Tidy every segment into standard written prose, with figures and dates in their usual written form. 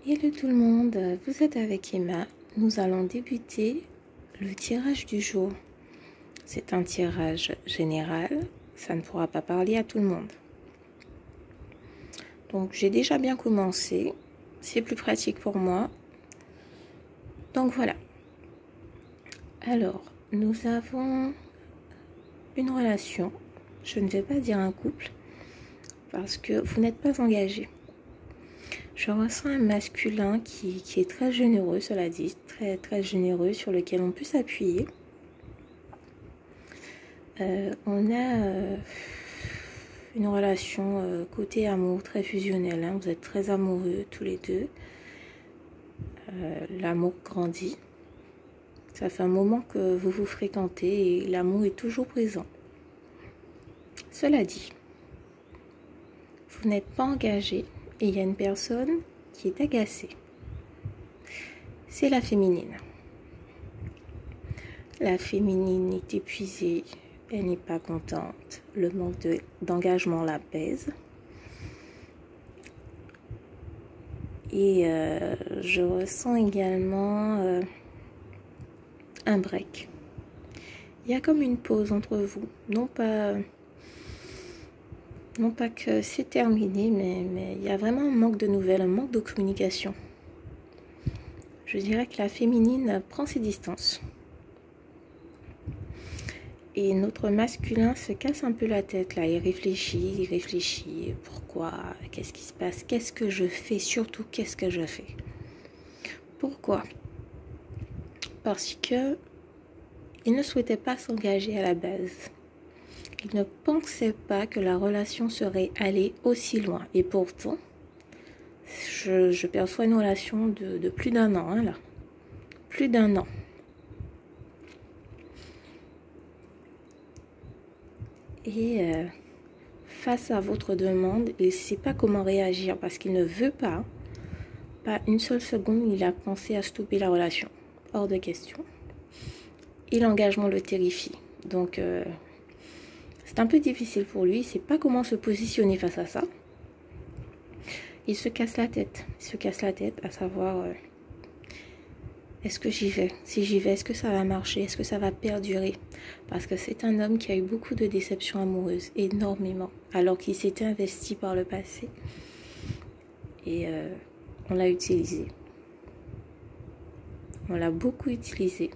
Hello tout le monde, vous êtes avec Emma. Nous allons débuter le tirage du jour. C'est un tirage général, ça ne pourra pas parler à tout le monde. Donc j'ai déjà bien commencé, c'est plus pratique pour moi. Donc voilà. Alors, nous avons une relation. Je ne vais pas dire un couple parce que vous n'êtes pas engagé. Je ressens un masculin qui est très généreux, cela dit, très généreux, sur lequel on peut s'appuyer. On a une relation côté amour très fusionnelle, hein. Vous êtes très amoureux tous les deux. L'amour grandit. Ça fait un moment que vous vous fréquentez et l'amour est toujours présent. Cela dit, vous n'êtes pas engagé. Et il y a une personne qui est agacée. C'est la féminine. La féminine est épuisée, elle n'est pas contente. Le manque d'engagement la pèse. Et je ressens également un break. Il y a comme une pause entre vous. Non pas que c'est terminé, mais il y a vraiment un manque de nouvelles, un manque de communication. Je dirais que la féminine prend ses distances. Et notre masculin se casse un peu la tête, là. Il réfléchit. Pourquoi? Qu'est-ce qui se passe? Qu'est-ce que je fais? Surtout, qu'est-ce que je fais? Pourquoi? Parce que il ne souhaitait pas s'engager à la base. Il ne pensait pas que la relation serait allée aussi loin. Et pourtant, je perçois une relation de plus d'1 an, hein, là. Plus d'1 an. Et face à votre demande, il ne sait pas comment réagir parce qu'il ne veut pas. Pas une seule seconde, il a pensé à stopper la relation. Hors de question. Et l'engagement le terrifie. Donc, c'est un peu difficile pour lui. Il ne sait pas comment se positionner face à ça. Il se casse la tête. À savoir, est-ce que j'y vais? Si j'y vais, est-ce que ça va marcher? Est-ce que ça va perdurer? Parce que c'est un homme qui a eu beaucoup de déceptions amoureuses. Énormément. Alors qu'il s'était investi par le passé. Et on l'a utilisé. On l'a beaucoup utilisé.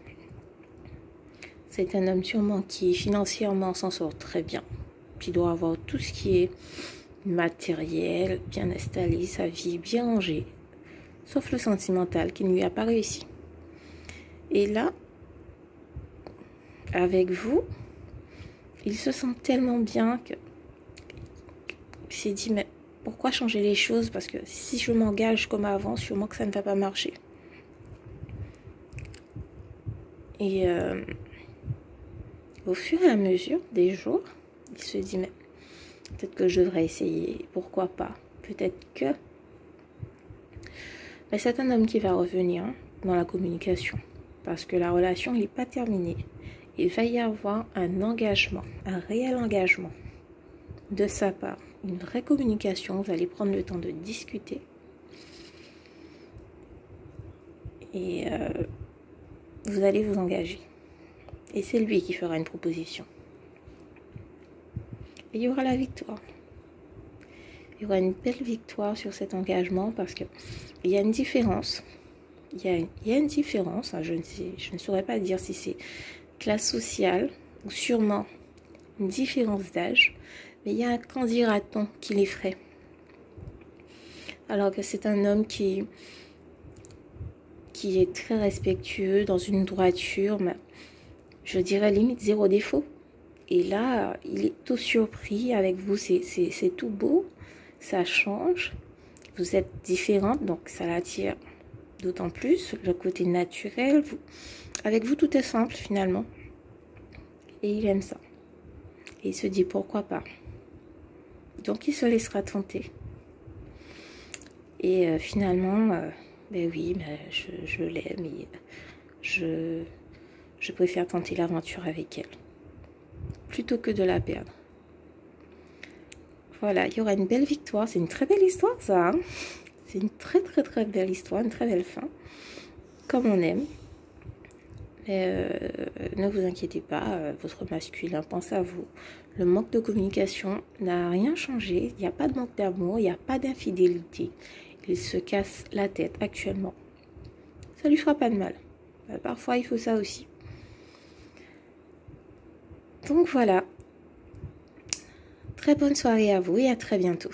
C'est un homme sûrement qui financièrement s'en sort très bien. Qui doit avoir tout ce qui est matériel, bien installé, sa vie bien rangée. Sauf le sentimental qui ne lui a pas réussi. Et là, avec vous, il se sent tellement bien que il s'est dit, mais pourquoi changer les choses? Parce que si je m'engage comme avant, sûrement que ça ne va pas marcher. Et au fur et à mesure des jours, il se dit, mais peut-être que je devrais essayer, pourquoi pas? Peut-être que... Mais c'est un homme qui va revenir dans la communication. Parce que la relation n'est pas terminée. Il va y avoir un engagement, un réel engagement de sa part. Une vraie communication, vous allez prendre le temps de discuter. Et vous allez vous engager. Et c'est lui qui fera une proposition. Et il y aura la victoire. Il y aura une belle victoire sur cet engagement parce qu'il y a une différence. Il y a une différence. Hein, je ne saurais pas dire si c'est classe sociale ou sûrement une différence d'âge. Mais il y a un candidaton qui l'effraie. Alors que c'est un homme qui est très respectueux, dans une droiture, mais je dirais limite 0 défaut. Et là, il est tout surpris avec vous. C'est tout beau. Ça change. Vous êtes différente, donc ça l'attire d'autant plus. Le côté naturel. Avec vous, tout est simple finalement. Et il aime ça. Et il se dit pourquoi pas. Donc il se laissera tenter. Et finalement, ben oui, ben je l'aime. Et je préfère tenter l'aventure avec elle. Plutôt que de la perdre. Voilà, il y aura une belle victoire. C'est une très belle histoire, ça. Hein, C'est une très très très belle histoire, une très belle fin, comme on aime. Mais ne vous inquiétez pas, votre masculin pense à vous. Le manque de communication n'a rien changé. Il n'y a pas de manque d'amour, il n'y a pas d'infidélité. Il se casse la tête actuellement. Ça lui fera pas de mal. Parfois, il faut ça aussi. Donc voilà. Très bonne soirée à vous et à très bientôt.